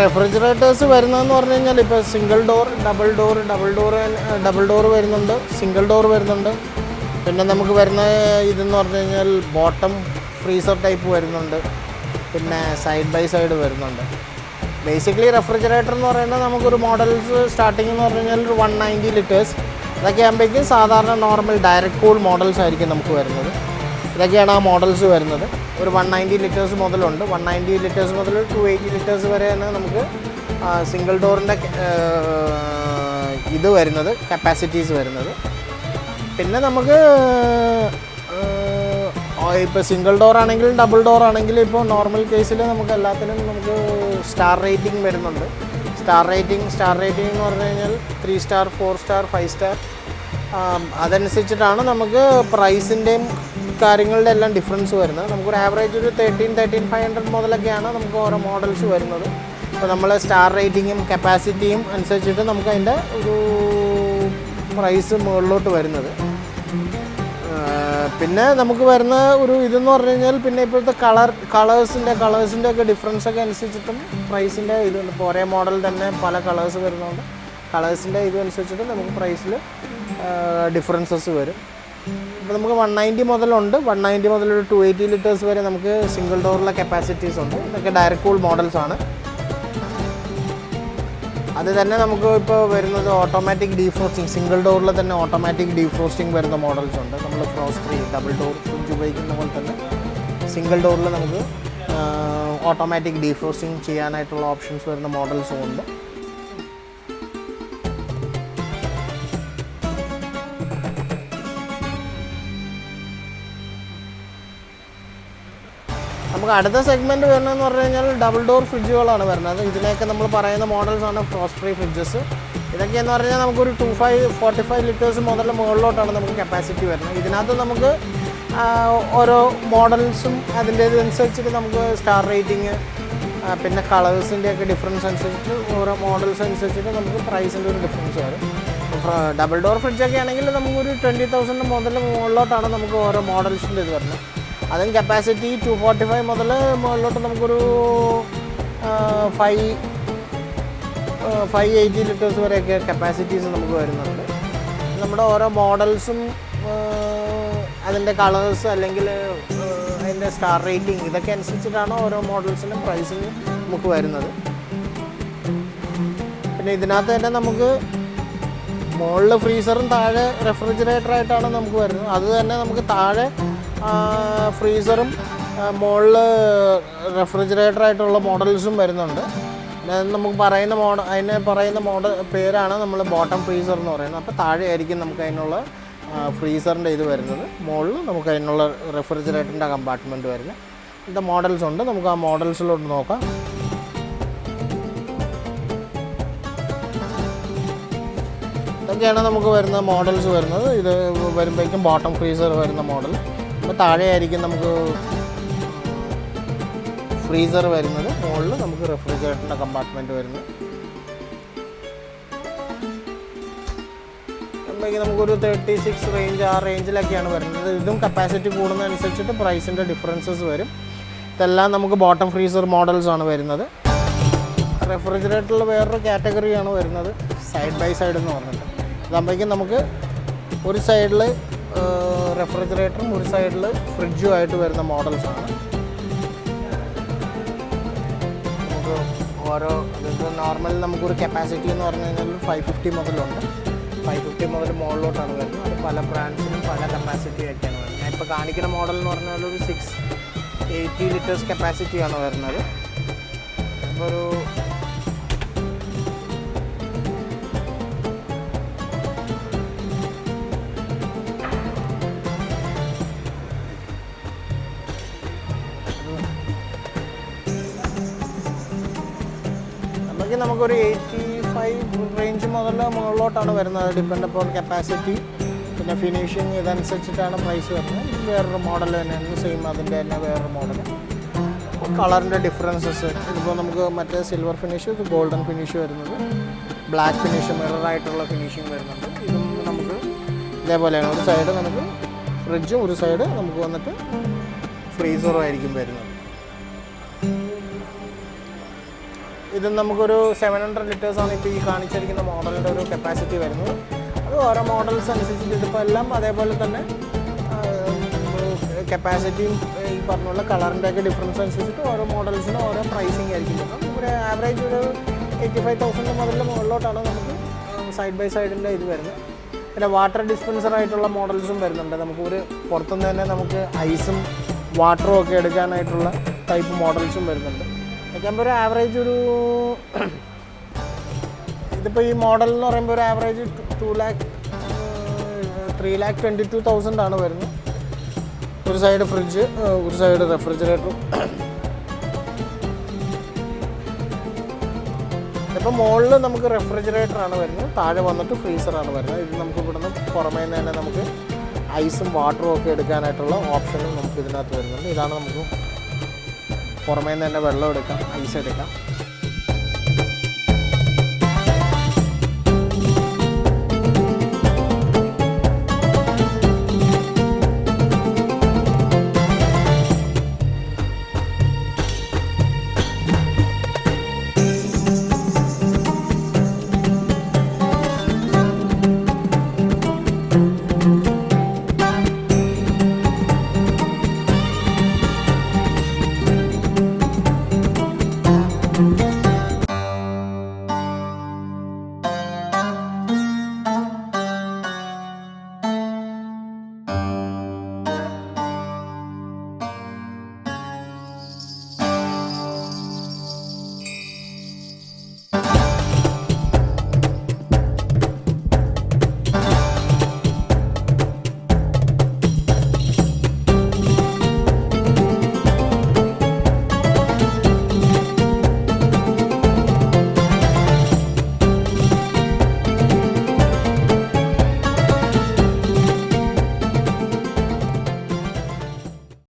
Refrigerators വരുന്നതെന്ന് പറഞ്ഞു കഴിഞ്ഞാൽ ഇപ്പോൾ സിംഗിൾ ഡോർ, ഡബിൾ ഡോർ വരുന്നുണ്ട്, സിംഗിൾ ഡോർ വരുന്നുണ്ട്. പിന്നെ നമുക്ക് വരുന്ന ഇതെന്ന് പറഞ്ഞു കഴിഞ്ഞാൽ ബോട്ടം ഫ്രീസർ ടൈപ്പ് വരുന്നുണ്ട്, പിന്നെ സൈഡ് ബൈ സൈഡ് വരുന്നുണ്ട്. ബേസിക്കലി റെഫ്രിജറേറ്റർ എന്ന് പറയുന്നത് നമുക്കൊരു മോഡൽസ് സ്റ്റാർട്ടിംഗ് എന്ന് പറഞ്ഞു കഴിഞ്ഞാൽ ഒരു 190 ലിറ്റേഴ്സ് ഇതൊക്കെ ആകുമ്പോഴേക്കും സാധാരണ നോർമൽ ഡയറക്റ്റ് കൂൾ മോഡൽസ് ആയിരിക്കും നമുക്ക് വരുന്നത്. ഇതൊക്കെയാണ് ആ മോഡൽസ് വരുന്നത്. ഒരു 190 ലിറ്റേഴ്സ് മുതലുണ്ട്. 190 ലിറ്റേഴ്സ് മുതൽ 280 ലിറ്റേഴ്സ് വരെയാണ് നമുക്ക് സിംഗിൾ ഡോറിൻ്റെ ഇത് വരുന്നത്, കപ്പാസിറ്റീസ് വരുന്നത്. പിന്നെ നമുക്ക് ഇപ്പോൾ സിംഗിൾ ഡോർ ആണെങ്കിലും ഡബിൾ ഡോർ ആണെങ്കിലും ഇപ്പോൾ നോർമൽ കേസിൽ നമുക്ക് എല്ലാത്തിനും നമുക്ക് സ്റ്റാർ റേറ്റിംഗ് വരുന്നുണ്ട്. സ്റ്റാർ റേറ്റിംഗ് എന്ന് പറഞ്ഞു കഴിഞ്ഞാൽ 3 സ്റ്റാർ, 4 സ്റ്റാർ, 5 സ്റ്റാർ അതനുസരിച്ചിട്ടാണ് നമുക്ക് പ്രൈസിൻ്റെയും കാര്യങ്ങളുടെ എല്ലാം ഡിഫറൻസ് വരുന്നത്. നമുക്കൊരു ആവറേജ് ഒരു 13,500 മുതലൊക്കെയാണ് നമുക്ക് ഓരോ മോഡൽസ് വരുന്നത്. അപ്പോൾ നമ്മൾ സ്റ്റാർ റേറ്റിങ്ങും കപ്പാസിറ്റിയും അനുസരിച്ചിട്ട് നമുക്ക് അതിൻ്റെ ഒരു പ്രൈസ് മുകളിലോട്ട് വരുന്നത്. പിന്നെ നമുക്ക് വരുന്ന ഒരു ഇതെന്ന് പറഞ്ഞു കഴിഞ്ഞാൽ പിന്നെ ഇപ്പോഴത്തെ കളേഴ്സിൻ്റെ ഒക്കെ ഡിഫറൻസ് ഒക്കെ അനുസരിച്ചിട്ടും പ്രൈസിൻ്റെ ഇതുണ്ട്. ഇപ്പോൾ ഒരേ മോഡൽ തന്നെ പല കളേഴ്സ് വരുന്നതുകൊണ്ട് കളേഴ്സിൻ്റെ ഇതനുസരിച്ചിട്ട് നമുക്ക് പ്രൈസിൽ ഡിഫറൻസസ് വരും. ഇപ്പോൾ നമുക്ക് 190 മുതലുണ്ട്. 190 മുതൽ ഒരു 280 ലിറ്റേഴ്സ് വരെ നമുക്ക് സിംഗിൾ ഡോറിലെ കപ്പാസിറ്റീസ് ഉണ്ട്. ഇതൊക്കെ ഡയറക്റ്റ് കൂൾ മോഡൽസാണ്. അത് തന്നെ നമുക്ക് ഇപ്പോൾ വരുന്നത് ഓട്ടോമാറ്റിക് ഡീഫ്രോസ്റ്റിംഗ്, സിംഗിൾ ഡോറിൽ തന്നെ ഓട്ടോമാറ്റിക് ഡീഫ്രോസ്റ്റിംഗ് വരുന്ന മോഡൽസ് ഉണ്ട്. നമ്മൾ frost free double door fridge ഉപയോഗിക്കുന്ന പോലെ തന്നെ സിംഗിൾ ഡോറിൽ നമുക്ക് ഓട്ടോമാറ്റിക് ഡീഫ്രോസ്റ്റിംഗ് ചെയ്യാനായിട്ടുള്ള ഓപ്ഷൻസ് വരുന്ന മോഡൽസും ഉണ്ട്. നമുക്ക് അടുത്ത സെഗ്മെൻറ്റ് വരുന്നതെന്ന് പറഞ്ഞു കഴിഞ്ഞാൽ ഡബിൾ ഡോർ ഫ്രിഡ്ജുകളാണ് വരുന്നത്. ഇതിനൊക്കെ നമ്മൾ പറയുന്ന മോഡൽസാണ് ഫ്രോസ്റ്റ് ഫ്രീ ഫ്രിഡ്ജസ്. ഇതൊക്കെയെന്ന് പറഞ്ഞാൽ നമുക്കൊരു 45 ലിറ്റേഴ്സ് മുതൽ മുകളിലോട്ടാണ് നമുക്ക് കപ്പാസിറ്റി വരുന്നത്. ഇതിനകത്ത് നമുക്ക് ഓരോ മോഡൽസും അതിൻ്റെ ഇതനുസരിച്ചിട്ട് നമുക്ക് സ്റ്റാർ റേറ്റിംഗ് പിന്നെ കളേഴ്സിൻ്റെയൊക്കെ ഡിഫറൻസ് അനുസരിച്ചിട്ട് ഓരോ മോഡൽസ് അനുസരിച്ചിട്ട് നമുക്ക് പ്രൈസിൻ്റെ ഒരു ഡിഫറൻസ് വരും. ഡബിൾ ഡോർ ഫ്രിഡ്ജൊക്കെ ആണെങ്കിൽ നമുക്കൊരു 20,000 മുതൽ മുകളിലോട്ടാണ് നമുക്ക് ഓരോ മോഡൽസിൻ്റെ ഇത് വരുന്നത്. അതും കപ്പാസിറ്റി 245 മുതൽ മുകളിലോട്ട് നമുക്കൊരു 580 ലിറ്റേഴ്സ് വരെയൊക്കെ കപ്പാസിറ്റീസ് നമുക്ക് വരുന്നുണ്ട്. നമ്മുടെ ഓരോ മോഡൽസും അതിൻ്റെ കളേഴ്സ് അല്ലെങ്കിൽ അതിൻ്റെ സ്റ്റാർ റേറ്റിംഗ് ഇതൊക്കെ അനുസരിച്ചിട്ടാണ് ഓരോ മോഡൽസിനും പ്രൈസിങ് നമുക്ക് വരുന്നത്. പിന്നെ ഇതിനകത്ത് തന്നെ നമുക്ക് മുകളിൽ ഫ്രീസറും താഴെ റെഫ്രിജറേറ്ററായിട്ടാണ് നമുക്ക് വരുന്നത്. അത് തന്നെ നമുക്ക് താഴെ ഫ്രീസറും മുകളിൽ റെഫ്രിജറേറ്ററായിട്ടുള്ള മോഡൽസും വരുന്നുണ്ട്. നമുക്ക് പറയുന്ന മോഡൽ പേരാണ് നമ്മൾ ബോട്ടം ഫ്രീസർ എന്ന് പറയുന്നത്. അപ്പോൾ താഴെ ആയിരിക്കും നമുക്ക് അതിനുള്ള ഫ്രീസറിൻ്റെ ഇത് വരുന്നത്, മുകളിൽ നമുക്ക് അതിനുള്ള റെഫ്രിജറേറ്ററിൻ്റെ കമ്പാർട്ട്മെൻറ്റ് വരുന്നത്. ഇങ്ങനത്തെ മോഡൽസ് ഉണ്ട്. നമുക്ക് ആ മോഡൽസിലോട്ട് നോക്കാം. ഇതൊക്കെയാണ് നമുക്ക് വരുന്ന മോഡൽസ് വരുന്നത്. ഇത് വരുമ്പോഴേക്കും ബോട്ടം ഫ്രീസർ വരുന്ന മോഡൽ. അപ്പോൾ താഴെ ആയിരിക്കും നമുക്ക് ഫ്രീസർ വരുന്നത്, മുകളിൽ നമുക്ക് റെഫ്രിജറേറ്ററിൻ്റെ കമ്പാർട്ട്മെൻറ്റ് വരുന്നത്. അപ്പോഴേക്കും നമുക്കൊരു 36 റേഞ്ച് ആ റേഞ്ചിലൊക്കെയാണ് വരുന്നത്. ഇതും കപ്പാസിറ്റി കൂടുന്നതനുസരിച്ചിട്ട് പ്രൈസിൻ്റെ ഡിഫറൻസസ് വരും. ഇതെല്ലാം നമുക്ക് ബോട്ടം ഫ്രീസർ മോഡൽസാണ് വരുന്നത്. റെഫ്രിജറേറ്ററിൽ വേറൊരു കാറ്റഗറിയാണ് വരുന്നത്, സൈഡ് ബൈ സൈഡ് എന്ന് പറഞ്ഞിട്ട്. അതാകുമ്പോഴേക്കും നമുക്ക് ഒരു സൈഡിൽ റെഫ്രിജറേറ്ററും ഒരു സൈഡിൽ ഫ്രിഡ്ജും ആയിട്ട് വരുന്ന മോഡൽസാണ്. നമുക്ക് ഓരോ നോർമൽ നമുക്കൊരു കപ്പാസിറ്റി എന്ന് പറഞ്ഞു കഴിഞ്ഞാൽ 550 മുതലുണ്ട്. 550 മുതൽ മുകളിലോട്ടാണ് വരുന്നത്. അത് പല ബ്രാൻഡ്സിനും പല കപ്പാസിറ്റി ഒക്കെയാണ് വരുന്നത്. ഞാൻ ഇപ്പോൾ കാണിക്കുന്ന മോഡൽ എന്ന് പറഞ്ഞാൽ ഒരു 680 ലിറ്റേഴ്സ് കപ്പാസിറ്റിയാണ് വരുന്നത്. അപ്പോൾ ഒരു നമുക്കൊരു 85 റേഞ്ച് മുതൽ മുകളിലോട്ടാണ് വരുന്നത്. ഡിപ്പെൻഡ് അപ്പോൾ കപ്പാസിറ്റി പിന്നെ ഫിനിഷിങ് ഇതനുസരിച്ചിട്ടാണ് പ്രൈസ് വരുന്നത്. വേറൊരു മോഡൽ തന്നെയാണ്, സെയിം അതിൻ്റെ തന്നെ വേറൊരു മോഡൽ. കളറിൻ്റെ ഡിഫറൻസസ് ഇതിപ്പോൾ നമുക്ക് മറ്റേ സിൽവർ ഫിനിഷ്, ഇത് ഗോൾഡൻ ഫിനിഷ് വരുന്നത്, ബ്ലാക്ക് ഫിനിഷ് മിററായിട്ടുള്ള ഫിനിഷിങ് വരുന്നുണ്ട്. ഇതും നമുക്ക് ഇതേപോലെയാണ്. ഒരു സൈഡ് നമുക്ക് ഫ്രിഡ്ജും ഒരു സൈഡ് നമുക്ക് വന്നിട്ട് ഫ്രീസറും ആയിരിക്കും വരുന്നത്. ഇത് നമുക്കൊരു 700 ലിറ്റേഴ്സാണ് ഇപ്പോൾ ഈ കാണിച്ചിരിക്കുന്ന മോഡലിൻ്റെ ഒരു കപ്പാസിറ്റി വരുന്നത്. അത് ഓരോ മോഡൽസ് അനുസരിച്ചിട്ട് ഇതിപ്പോൾ എല്ലാം അതേപോലെ തന്നെ കപ്പാസിറ്റിയും ഈ പറഞ്ഞുള്ള കളറിൻ്റെയൊക്കെ ഡിഫറൻസ് അനുസരിച്ചിട്ട് ഓരോ മോഡൽസിനും ഓരോ പ്രൈസിങ് ആയിരിക്കും. നമുക്കൊരു ആവറേജ് ഒരു 85,000 മുതൽ മുകളിലോട്ടാണ് നമുക്ക് സൈഡ് ബൈ സൈഡിൻ്റെ ഇത് വരുന്നത്. പിന്നെ വാട്ടർ ഡിസ്പെൻസർ ആയിട്ടുള്ള മോഡൽസും വരുന്നുണ്ട്. നമുക്ക് ഒരു പുറത്തുനിന്ന് തന്നെ നമുക്ക് ഐസും വാട്ടറും ഒക്കെ എടുക്കാനായിട്ടുള്ള ടൈപ്പ് മോഡൽസും വരുന്നുണ്ട്. അതൊക്കെ ഒരു ആവറേജ് ഒരു ഇതിപ്പോൾ ഈ മോഡൽ എന്ന് പറയുമ്പോൾ ഒരു ആവറേജ് 3,22,000 ആണ് വരുന്നത്. ഒരു സൈഡ് ഫ്രിഡ്ജ്, ഒരു സൈഡ് റെഫ്രിജറേറ്ററും. ഇപ്പോൾ മുകളിൽ നമുക്ക് റെഫ്രിജറേറ്ററാണ് വരുന്നത്, താഴെ വന്നിട്ട് ഫ്രീസറാണ് വരുന്നത്. ഇത് നമുക്ക് ഇവിടുന്ന് പുറമേ നിന്ന് തന്നെ നമുക്ക് ഐസും വാട്ടറും ഒക്കെ എടുക്കാനായിട്ടുള്ള ഓപ്ഷനും നമുക്ക് ഇതിനകത്ത് വരുന്നുണ്ട്. ഇതാണ് നമുക്ക് പുറമേ നിന്ന് തന്നെ വെള്ളം എടുക്കാം, ഐസ് എടുക്കാം.